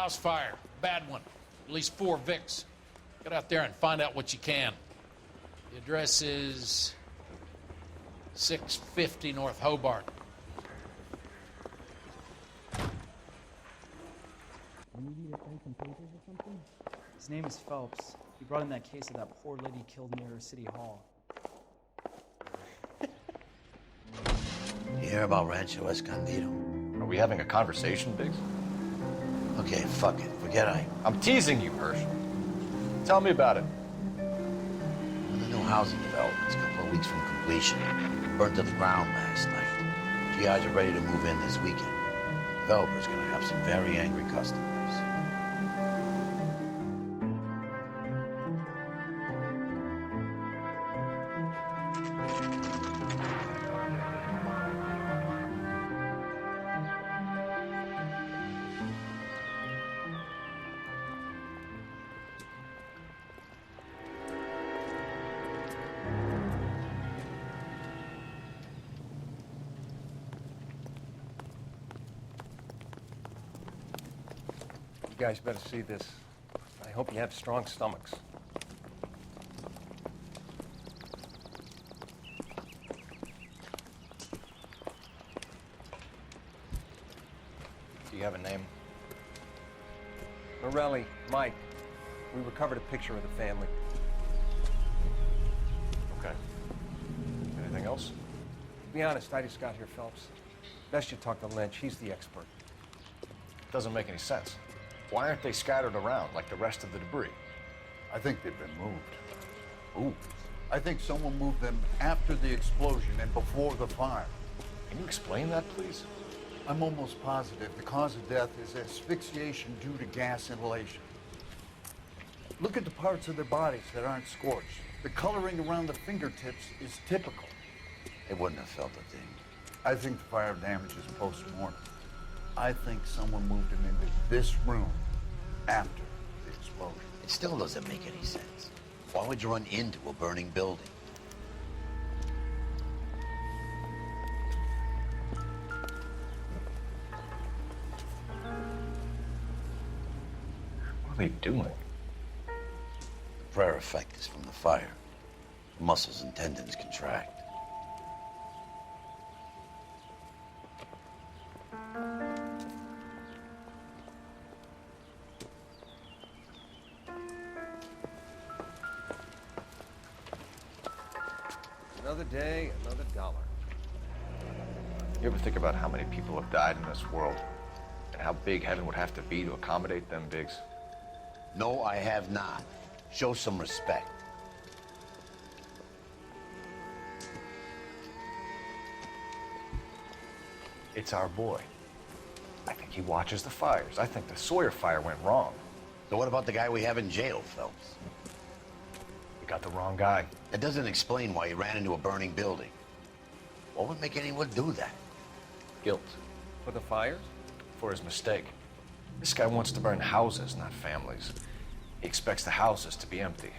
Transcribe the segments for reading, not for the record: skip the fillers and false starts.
House fire. Bad one. At least 4 Vicks. Get out there and find out what you can. The address is 650 North Hobart. His name is Phelps. He brought in that case of that poor lady killed near City Hall. You hear about Rancho Escondido? Are we having a conversation, Biggs? Okay, fuck it. Forget I'm teasing you, Herschel. Tell me about it. Well, the new housing development's a couple of weeks from completion. Burned to the ground last night. GIs are ready to move in this weekend. The developer's gonna have some very angry customers. You guys better see this. I hope you have strong stomachs. Do you have a name? Morelli, Mike. We recovered a picture of the family. Okay. Anything else? To be honest, I just got here, Phelps. Best you talk to Lynch. He's the expert. Doesn't make any sense. Why aren't they scattered around like the rest of the debris? I think they've been moved. Ooh. I think someone moved them after the explosion and before the fire. Can you explain that, please? I'm almost positive the cause of death is asphyxiation due to gas inhalation. Look at the parts of their bodies that aren't scorched. The coloring around the fingertips is typical. They wouldn't have felt a thing. I think the fire damage is post-mortem. I think someone moved them into this room after the explosion. It still doesn't make any sense. Why would you run into a burning building? What are they doing? The prayer effect is from the fire. Muscles and tendons contract. Another day, another dollar. You ever think about how many people have died in this world? And how big heaven would have to be to accommodate them, Biggs? No, I have not. Show some respect. It's our boy. I think he watches the fires. I think the Sawyer fire went wrong. So what about the guy we have in jail, Phelps? We got the wrong guy. That doesn't explain why he ran into a burning building. What would make anyone do that? Guilt. For the fires? For his mistake. This guy wants to burn houses, not families. He expects the houses to be empty.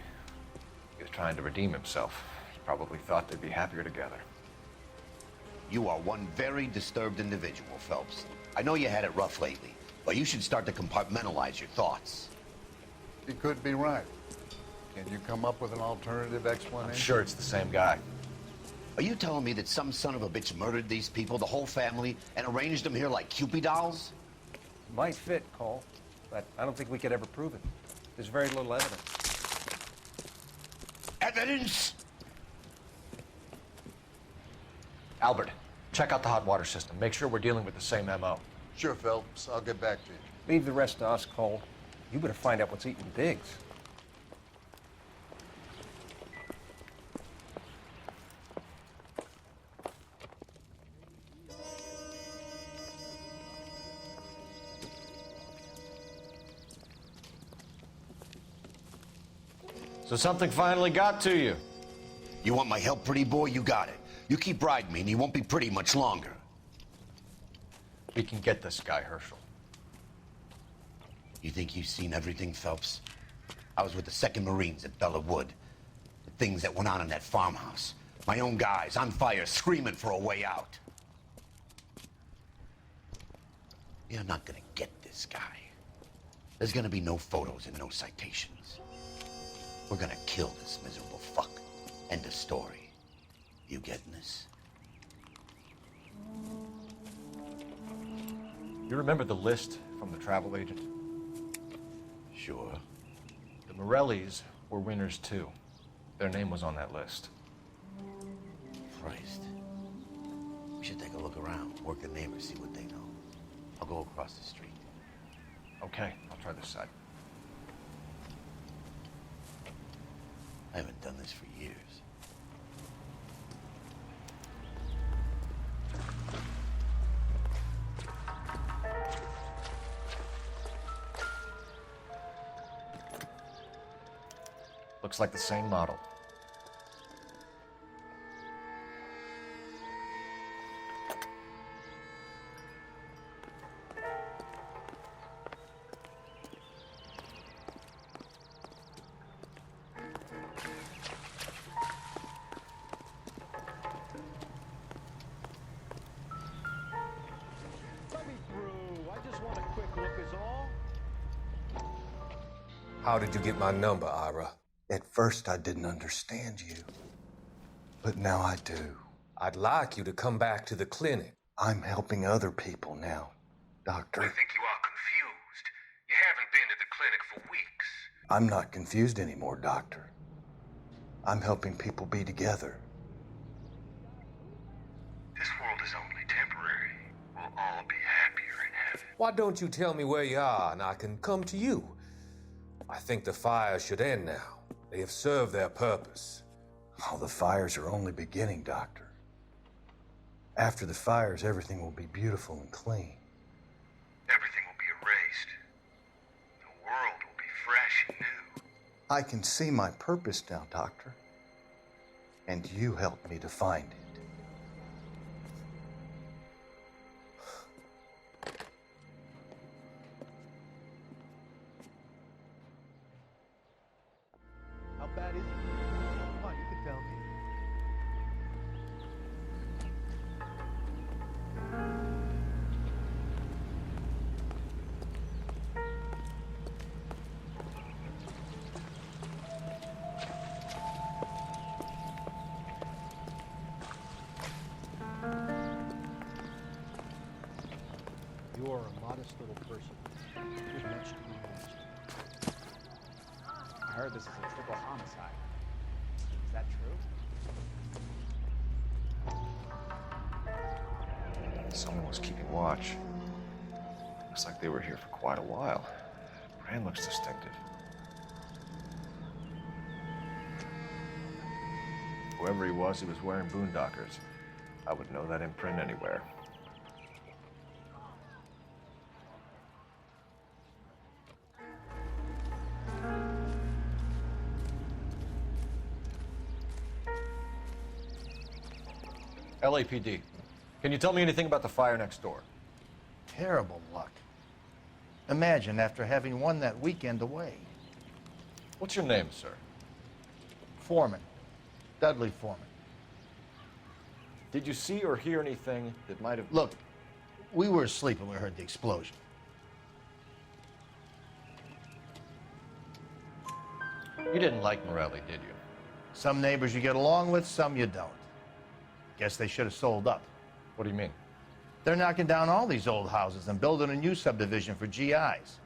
He was trying to redeem himself. He probably thought they'd be happier together. You are one very disturbed individual, Phelps. I know you had it rough lately, but you should start to compartmentalize your thoughts. You could be right. Can you come up with an alternative explanation? I'm sure it's the same guy. Are you telling me that some son of a bitch murdered these people, the whole family, and arranged them here like Cupid dolls? Might fit, Cole, but I don't think we could ever prove it. There's very little evidence. Evidence? Albert, check out the hot water system. Make sure we're dealing with the same MO. Sure, Phelps. I'll get back to you. Leave the rest to us, Cole. You better find out what's eating Biggs. So something finally got to you. You want my help, pretty boy? You got it. You keep riding me and you won't be pretty much longer. We can get this guy, Herschel. You think you've seen everything, Phelps? I was with the 2nd Marines at Bella Wood. The things that went on in that farmhouse. My own guys on fire, screaming for a way out. You're not gonna get this guy. There's gonna be no photos and no citations. We're gonna kill this miserable fuck. End of story. You getting this? You remember the list from the travel agent? Sure. The Morellis were winners too. Their name was on that list. Christ. We should take a look around, work the neighbors, see what they know. I'll go across the street. Okay, I'll try this side. I haven't done this for years. Looks like the same model. Let me through. I just want a quick look is all. How did you get my number, Ira? At first, I didn't understand you. But now I do. I'd like you to come back to the clinic. I'm helping other people now, Doctor. I think you are confused. You haven't been to the clinic for weeks. I'm not confused anymore, Doctor. I'm helping people be together. This world is only temporary. We'll all be happier in heaven. Why don't you tell me where you are and I can come to you? I think the fire should end now. They have served their purpose. Oh, the fires are only beginning, Doctor. After the fires, everything will be beautiful and clean. Everything will be erased. The world will be fresh and new. I can see my purpose now, Doctor. And you helped me to find it. How bad is it? Come on, you can tell me. You are a modest little person. With much to be lost. I heard this is a triple homicide. Is that true? Someone was keeping watch. Looks like they were here for quite a while. Brand looks distinctive. Whoever he was wearing boondockers. I would know that imprint anywhere. LAPD. Can you tell me anything about the fire next door? Terrible luck. Imagine after having won that weekend away. What's your name, sir? Foreman. Dudley Foreman. Did you see or hear anything that might have... Look, we were asleep when we heard the explosion. You didn't like Morelli, did you? Some neighbors you get along with, some you don't. Guess they should have sold up. What do you mean? They're knocking down all these old houses and building a new subdivision for GIs.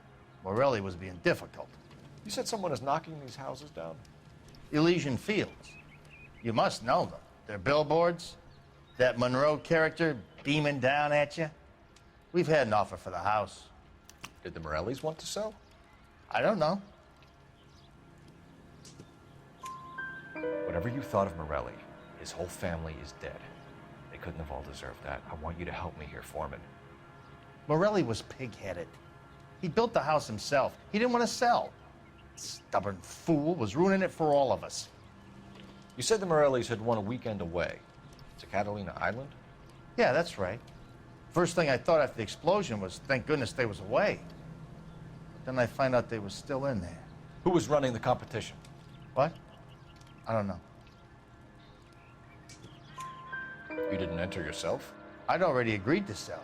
Morelli was being difficult. You said someone is knocking these houses down? Elysian Fields. You must know them. They're billboards. That Monroe character beaming down at you. We've had an offer for the house. Did the Morellis want to sell? I don't know. Whatever you thought of Morelli, his whole family is dead. They couldn't have all deserved that. I want you to help me here, Foreman. Morelli was pig-headed. He built the house himself. He didn't want to sell. Stubborn fool was ruining it for all of us. You said the Morellis had won a weekend away to Catalina Island? Yeah, that's right. First thing I thought after the explosion was, thank goodness they was away. But then I find out they was still in there. Who was running the competition? What? I don't know. You didn't enter yourself? I'd already agreed to sell.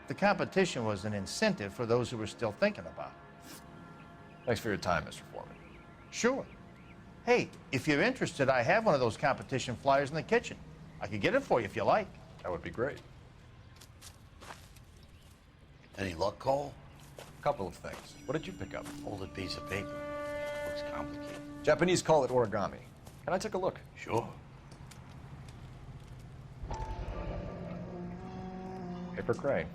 The competition was an incentive for those who were still thinking about it. Thanks for your time, Mr. Foreman. Sure. Hey, if you're interested, I have one of those competition flyers in the kitchen. I could get it for you if you like. That would be great. Any luck, Cole? A couple of things. What did you pick up? Folded piece of paper. Looks complicated. Japanese call it origami. Can I take a look? Sure. Paper crane.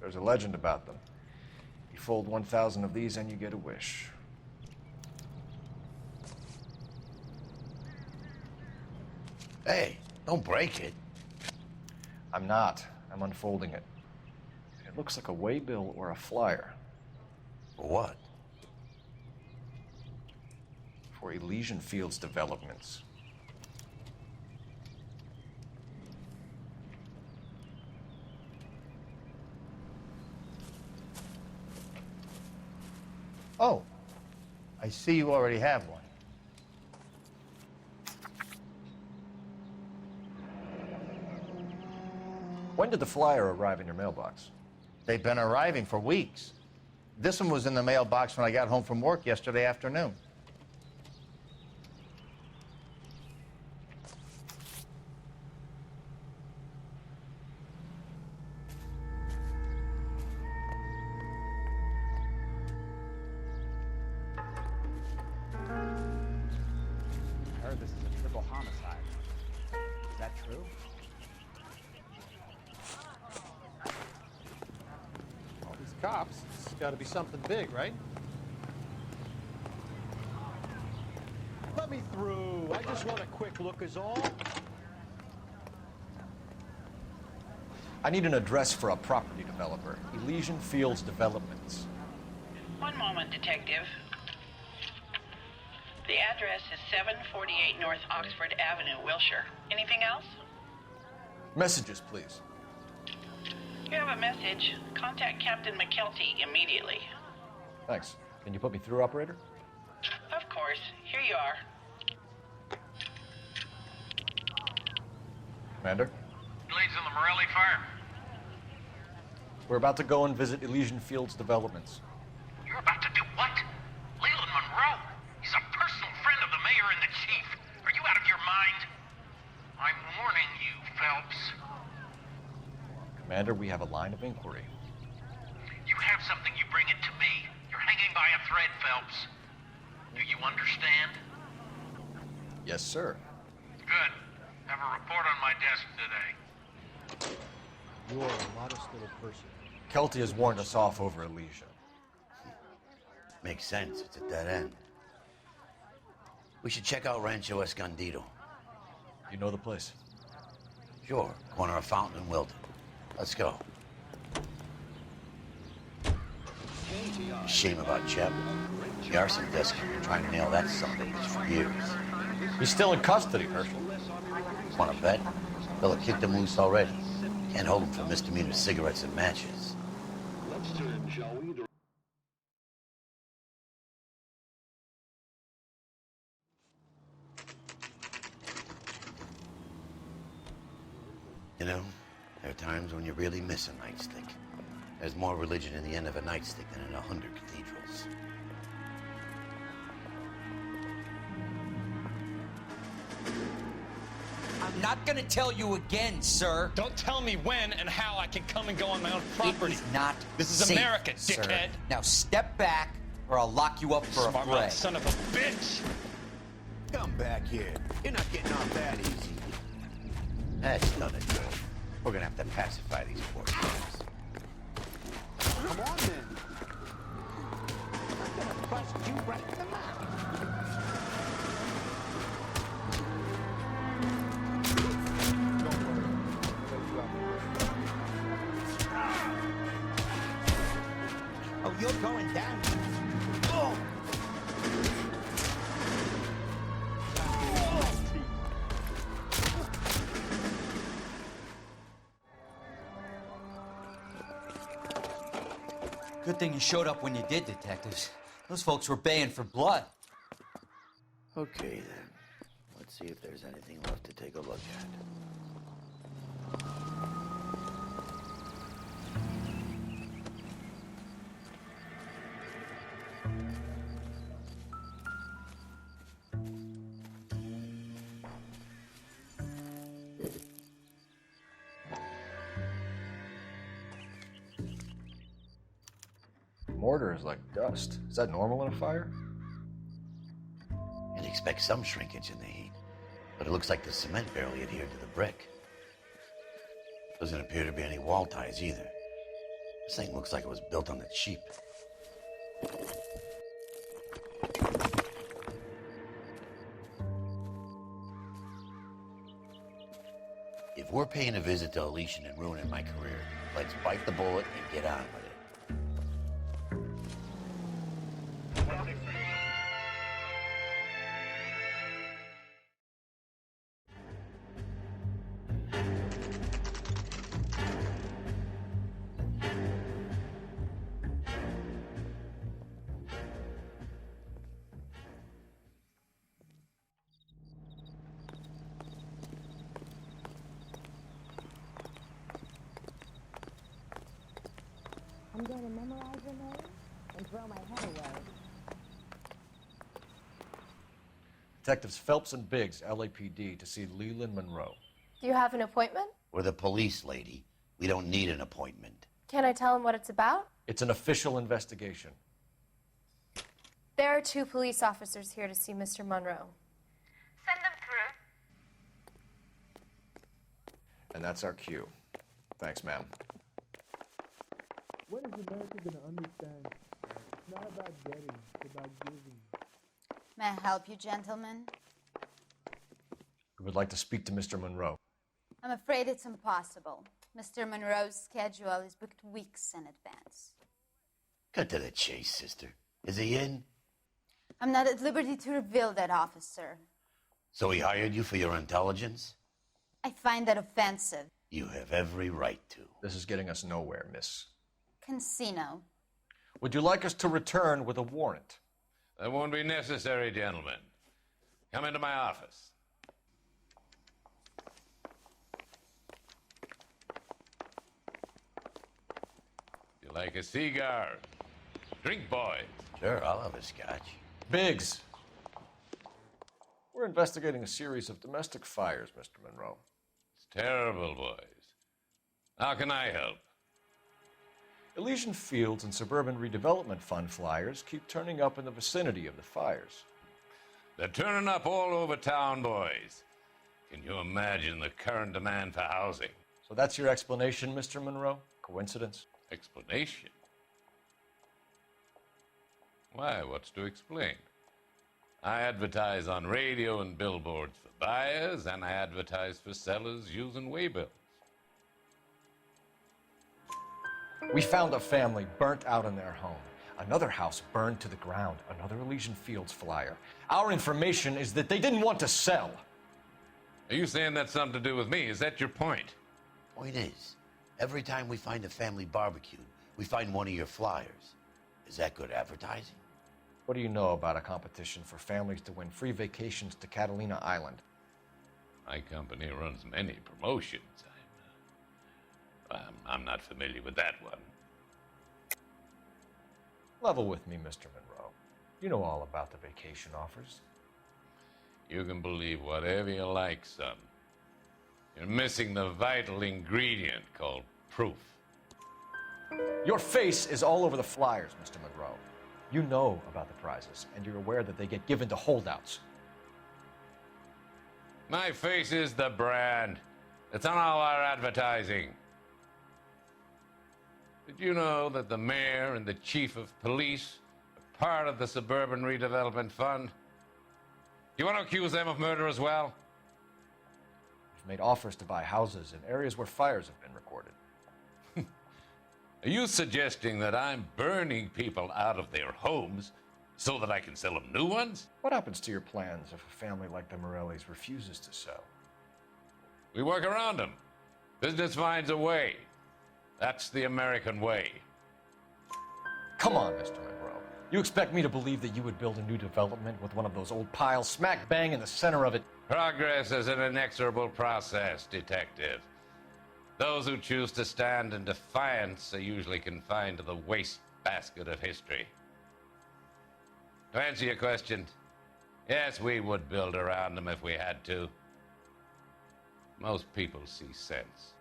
There's a legend about them. You fold 1,000 of these and you get a wish. Hey, don't break it. I'm not. I'm unfolding it. It looks like a waybill or a flyer. For what? For Elysian Fields developments. Oh, I see you already have one. When did the flyer arrive in your mailbox? They've been arriving for weeks. This one was in the mailbox when I got home from work yesterday afternoon. I heard this is a triple homicide. Is that true? All these cops. It's got to be something big, right? Let me through. I just want a quick look is all. I need an address for a property developer. Elysian Fields Developments. One moment, Detective. The address is 748 North Oxford Avenue, Wilshire. Anything else? Messages, please. You have a message. Contact Captain McKelty immediately. Thanks. Can you put me through, operator? Of course. Here you are. Commander? Leads in the Morelli fire. We're about to go and visit Elysian Fields Developments. You're about to do what? Leland Monroe? He's a personal friend of the mayor and the chief. Are you out of your mind? I'm warning you, Phelps. Commander, we have a line of inquiry. You have something, you bring it to me. You're hanging by a thread, Phelps. Do you understand? Yes, sir. Good. Have a report on my desk today. You're a modest little person. Kelty has warned us off over Elysian. Makes sense. It's a dead end. We should check out Rancho Escondido. You know the place? Sure. Corner of Fountain and Wilton. Let's go. Shame about Chep. The arson desk has been trying to nail that son of a bitch for years. He's still in custody, Herschel. Want to bet? Fella kicked him loose already. Can't hold him for misdemeanor cigarettes and matches. Let's turn, shall we? You know, there are times when you really miss a nightstick. There's more religion in the end of a nightstick than in 100 cathedrals. I'm not gonna tell you again, sir. Don't tell me when and how I can come and go on my own property. It is not This is safe, America, sir. dickhead. Now step back, or I'll lock you up for a Smart fray. mouth son of a bitch. Come back here. You're not getting off that easy. That's done it, Joe. We're gonna have to pacify these poor guys. Come on, then. I'm gonna bust you right in the mouth. Oh, you're going down. Oh. Good thing you showed up when you did, detectives. Those folks were baying for blood. Okay, then. Let's see if there's anything left to take a look at. mortar is like dust. Is that normal in a fire? You'd expect some shrinkage in the heat, but it looks like the cement barely adhered to the brick. Doesn't appear to be any wall ties either. This thing looks like it was built on the cheap. If we're paying a visit to Elysian and ruining my career, let's bite the bullet and get on with it. I'm going to memorize your name and throw my head away. Detectives Phelps and Biggs, LAPD, to see Leland Monroe. Do you have an appointment? We're the police, lady. We don't need an appointment. Can I tell him what it's about? It's an official investigation. There are 2 police officers here to see Mr. Monroe. Send them through. And that's our cue. Thanks, ma'am. When is America going to understand? It's not about getting, it's about giving. May I help you, gentlemen? We would like to speak to Mr. Monroe. I'm afraid it's impossible. Mr. Monroe's schedule is booked weeks in advance. Cut to the chase, sister. Is he in? I'm not at liberty to reveal that, officer. So he hired you for your intelligence? I find that offensive. You have every right to. This is getting us nowhere, miss. Casino. Would you like us to return with a warrant? That won't be necessary, gentlemen. Come into my office. You like a cigar? Drink, boys. Sure, I'll have a scotch. Biggs. We're investigating a series of domestic fires, Mr. Monroe. It's terrible, boys. How can I help? Elysian Fields and Suburban Redevelopment Fund flyers keep turning up in the vicinity of the fires. They're turning up all over town, boys. Can you imagine the current demand for housing? So that's your explanation, Mr. Monroe? Coincidence? Explanation? Why, what's to explain? I advertise on radio and billboards for buyers, and I advertise for sellers using waybills. We found a family burnt out in their home. Another house burned to the ground. Another Elysian Fields flyer. Our information is that they didn't want to sell. Are you saying that's something to do with me? Is that your point? Point is, every time we find a family barbecued, we find one of your flyers. Is that good advertising? What do you know about a competition for families to win free vacations to Catalina Island? My company runs many promotions. I'm not familiar with that one. Level with me, Mr. Monroe. You know all about the vacation offers. You can believe whatever you like, son. You're missing the vital ingredient called proof. Your face is all over the flyers, Mr. Monroe. You know about the prizes, and you're aware that they get given to holdouts. My face is the brand. It's on all our advertising. Did you know that the mayor and the chief of police are part of the Suburban Redevelopment Fund? Do you want to accuse them of murder as well? We've made offers to buy houses in areas where fires have been recorded. Are you suggesting that I'm burning people out of their homes so that I can sell them new ones? What happens to your plans if a family like the Morellis refuses to sell? We work around them. Business finds a way. That's the American way. Come on, Mr. Monroe. You expect me to believe that you would build a new development with one of those old piles smack bang in the center of it? Progress is an inexorable process, detective. Those who choose to stand in defiance are usually confined to the wastebasket of history. To answer your question, yes, we would build around them if we had to. Most people see sense.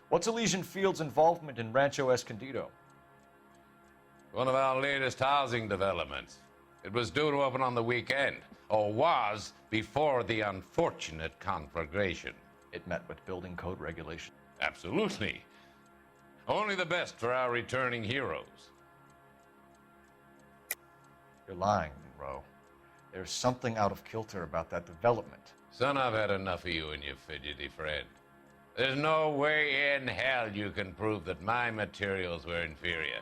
What's Elysian Fields' involvement in Rancho Escondido? One of our latest housing developments. It was due to open on the weekend, or was before the unfortunate conflagration. It met with building code regulation. Absolutely. Only the best for our returning heroes. You're lying, Monroe. There's something out of kilter about that development. Son, I've had enough of you and your fidgety friend. There's no way in hell you can prove that my materials were inferior.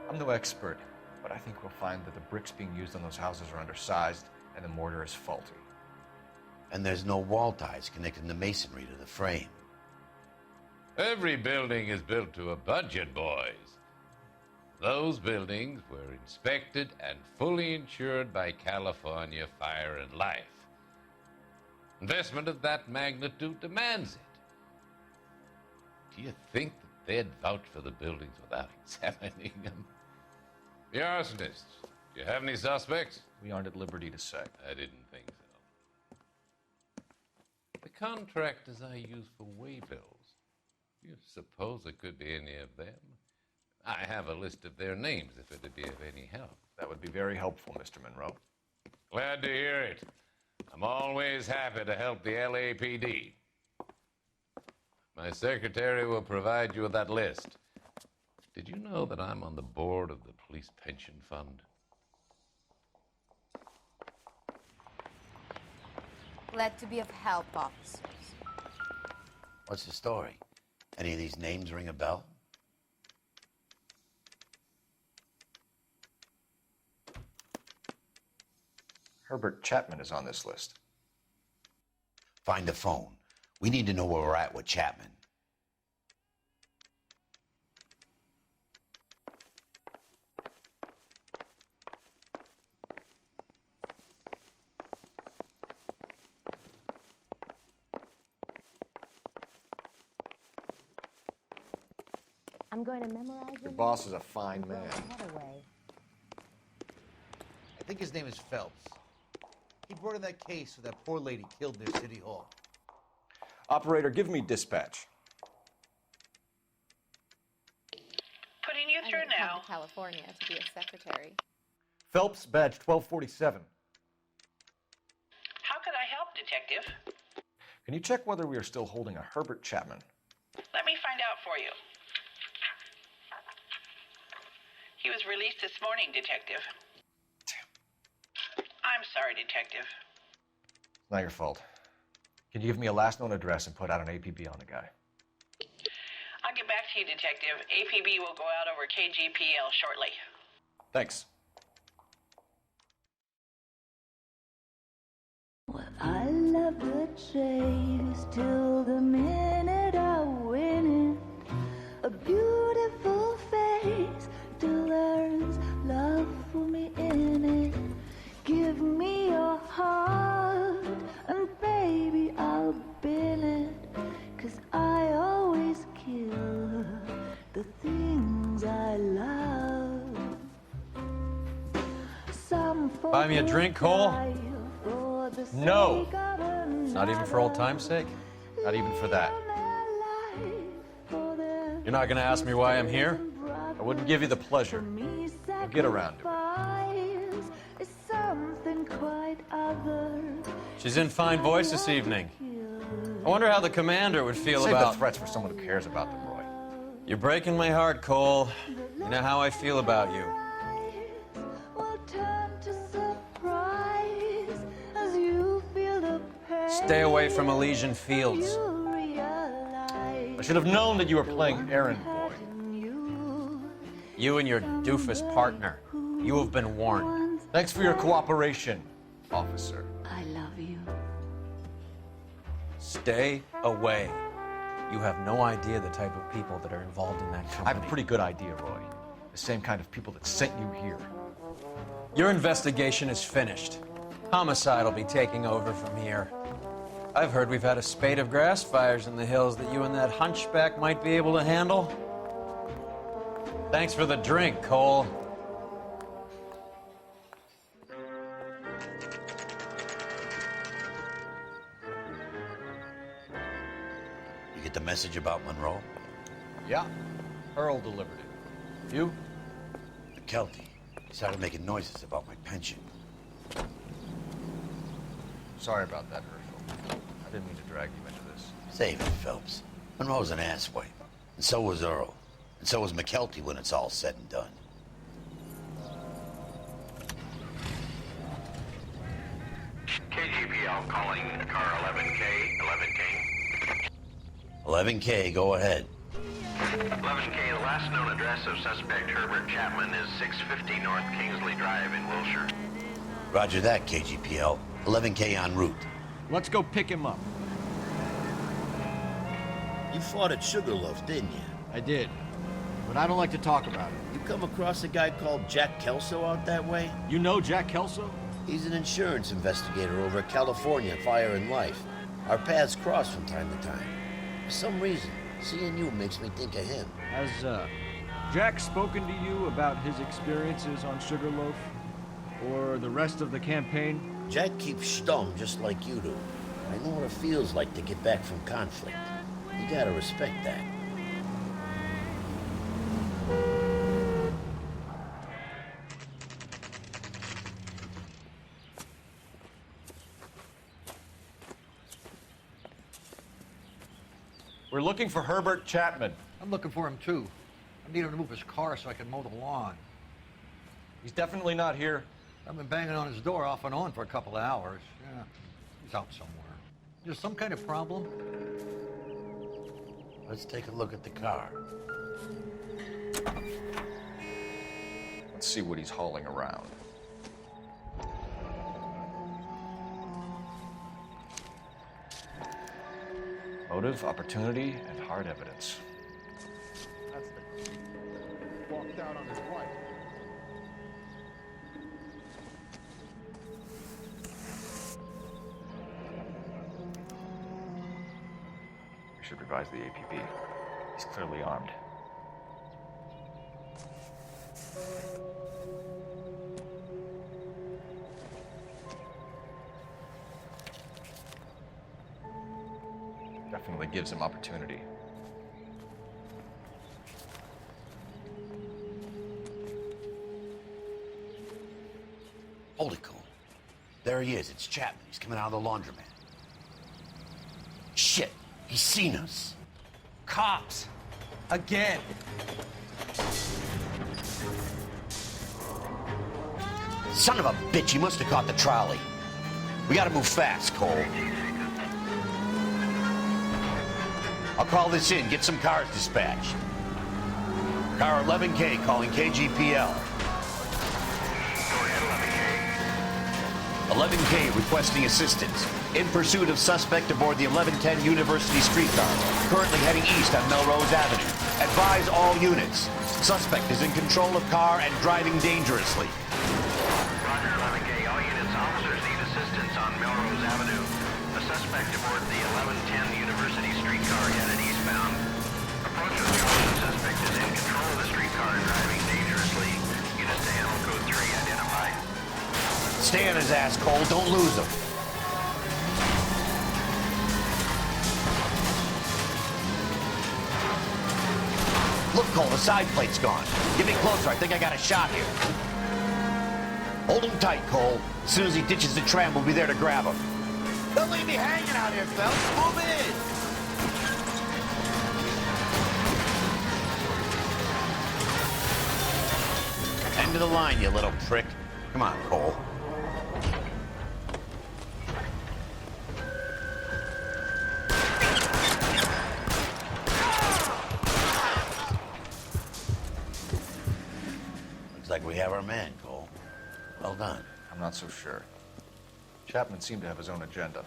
I'm no expert, but I think we'll find that the bricks being used on those houses are undersized and the mortar is faulty. And there's no wall ties connecting the masonry to the frame. Every building is built to a budget, boys. Those buildings were inspected and fully insured by California Fire and Life. Investment of that magnitude demands it. Do you think that they'd vouch for the buildings without examining them? The arsonists, do you have any suspects? We aren't at liberty to say. I didn't think so. The contractors I use for waybills, do you suppose it could be any of them? I have a list of their names if it'd be of any help. That would be very helpful, Mr. Monroe. Glad to hear it. I'm always happy to help the LAPD. My secretary will provide you with that list. Did you know that I'm on the board of the Police Pension Fund? Glad to be of help, officers. What's the story? Any of these names ring a bell? Herbert Chapman is on this list. Find the phone. We need to know where we're at with Chapman. I'm going to memorize Your boss is a fine man. I think his name is Phelps. He brought in that case of that poor lady killed near City Hall. Operator, give me dispatch. Putting you through I now. to California to be a secretary. Phelps, badge 1247. How could I help, Detective? Can you check whether we are still holding a Herbert Chapman? Let me find out for you. He was released this morning, Detective. I'm sorry, Detective. It's not your fault. Can you give me a last known address and put out an APB on the guy? I'll get back to you, Detective. APB will go out over KGPL shortly. Thanks. Well, I love the chase till the minute I win it. A beautiful face still earns love for me in it. Give me your heart and baby I'll bill it. 'Cause I always kill the things I love. Some Buy me a drink, Cole? No. Not even for old time's sake? Not even for that. You're not gonna ask me why I'm here? I wouldn't give you the pleasure. We'll get around to it. Is something quite other. She's in fine voice this evening. I wonder how the commander would feel Save about... the threats for someone who cares about them, Roy. You're breaking my heart, Cole. You know how I feel about you. Will turn to surprise as you feel the pain. Stay away from Elysian Fields. You realize I should have known that you were playing errand boy. You and your doofus partner. You have been warned. Thanks for your cooperation, officer. I love you. Stay away. You have no idea the type of people that are involved in that I company. have a pretty good idea, Roy. The same kind of people that sent you here. Your investigation is finished. Homicide will be taking over from here. I've heard we've had a spate of grass fires in the hills that you and that hunchback might be able to handle. Thanks for the drink, Cole. You get the message about Monroe? Yeah, Earl delivered it. You? McKelty. He started making noises about my pension. Sorry about that, Herschel. I didn't mean to drag you into this. Save it, Phelps. Monroe's an asswipe. And so was Earl. And so was McKelty when it's all said and done. KGPL calling car 11K, 11K. 11K, go ahead. 11K, the last known address of suspect Herbert Chapman is 650 North Kingsley Drive in Wilshire. Roger that, KGPL. 11K en route. Let's go pick him up. You fought at Sugarloaf, didn't you? I did, but I don't like to talk about it. You come across a guy called Jack Kelso out that way? You know Jack Kelso? He's an insurance investigator over at California Fire and Life. Our paths cross from time to time. For some reason, seeing you makes me think of him. Has Jack spoken to you about his experiences on Sugarloaf? Or the rest of the campaign? Jack keeps stum just like you do. I know what it feels like to get back from conflict. You gotta respect that. We're looking for Herbert Chapman. I'm looking for him too. I need him to move his car so I can mow the lawn. He's definitely not here. I've been banging on his door off and on for a couple of hours. Yeah, he's out somewhere. There's some kind of problem? Let's take a look at the car. Let's see what he's hauling around. Motive, opportunity, and hard evidence. That's the creep. Walked out on his wife. We should revise the APB. He's clearly armed. Definitely gives him opportunity. Hold it, Cole. There he is. It's Chapman. He's coming out of the laundromat. Shit! He's seen us. Cops! Again! Son of a bitch, he must have caught the trolley. We gotta move fast, Cole. I'll call this in. Get some cars dispatched. Car 11K calling KGPL. 11K requesting assistance. In pursuit of suspect aboard the 1110 University streetcar. Currently heading east on Melrose Avenue. Advise all units. Suspect is in control of car and driving dangerously. Roger, 11K. All units, officers need assistance on Melrose Avenue. A suspect aboard the 1110 University streetcar headed eastbound. Approach with caution. Suspect is in control of the streetcar and driving dangerously. Units to handle code 3 identified. Stay on his ass, Cole. Don't lose him. Look, Cole, the side plate's gone. Get me closer. I think I got a shot here. Hold him tight, Cole. As soon as he ditches the tram, we'll be there to grab him. Don't leave me hanging out here, Phelps. Move in. End of the line, you little prick. Come on, Cole. Looks like we have our man, Cole. Well done. I'm not so sure. Chapman seemed to have his own agenda.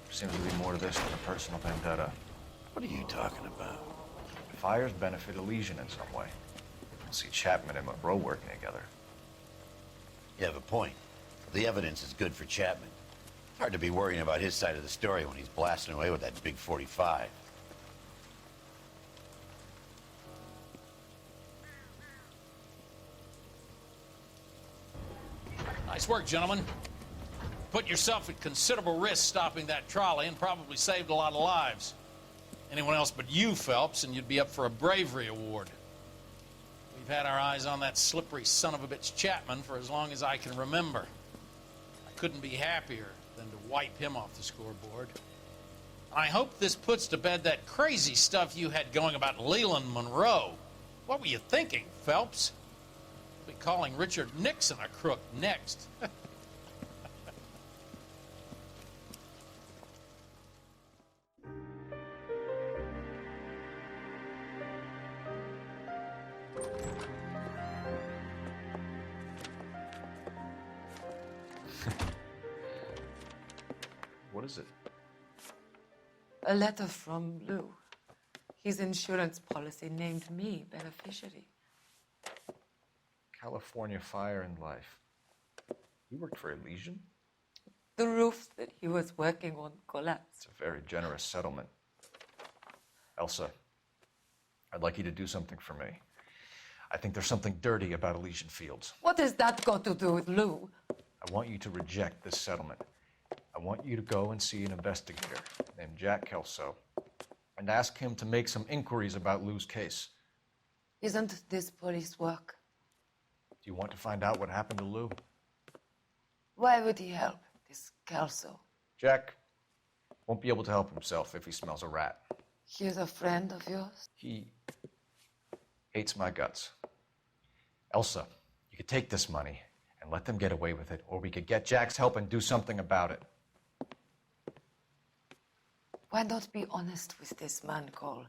There seems to be more to this than a personal vendetta. What are you talking about? Fires benefit Elysian in some way. I see Chapman and Monroe working together. You have a point. The evidence is good for Chapman. Hard to be worrying about his side of the story when he's blasting away with that big 45. Nice work, gentlemen. Put yourself at considerable risk stopping that trolley and probably saved a lot of lives. Anyone else but you, Phelps, and you'd be up for a bravery award. We've had our eyes on that slippery son of a bitch Chapman for as long as I can remember. I couldn't be happier than to wipe him off the scoreboard. I hope this puts to bed that crazy stuff you had going about Leland Monroe. What were you thinking, Phelps? We'll be calling Richard Nixon a crook next. What is it? A letter from Lou. His insurance policy named me beneficiary. California Fire and Life. You worked for Elysian? The roof that he was working on collapsed. It's a very generous settlement. Elsa, I'd like you to do something for me. I think there's something dirty about Elysian Fields. What has that got to do with Lou? I want you to reject this settlement. I want you to go and see an investigator named Jack Kelso and ask him to make some inquiries about Lou's case. Isn't this police work? Do you want to find out what happened to Lou? Why would he help, this Kelso? Jack won't be able to help himself if he smells a rat. He's a friend of yours? He hates my guts. Elsa, you could take this money and let them get away with it, or we could get Jack's help and do something about it. Why not be honest with this man, Cole?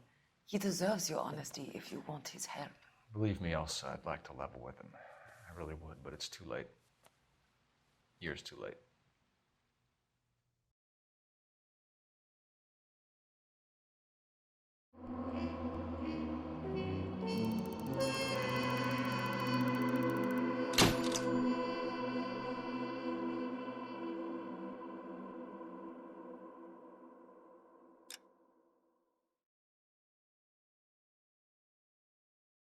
He deserves your honesty if you want his help. Believe me, Elsa, I'd like to level with him. I really would, but it's too late. Years too late.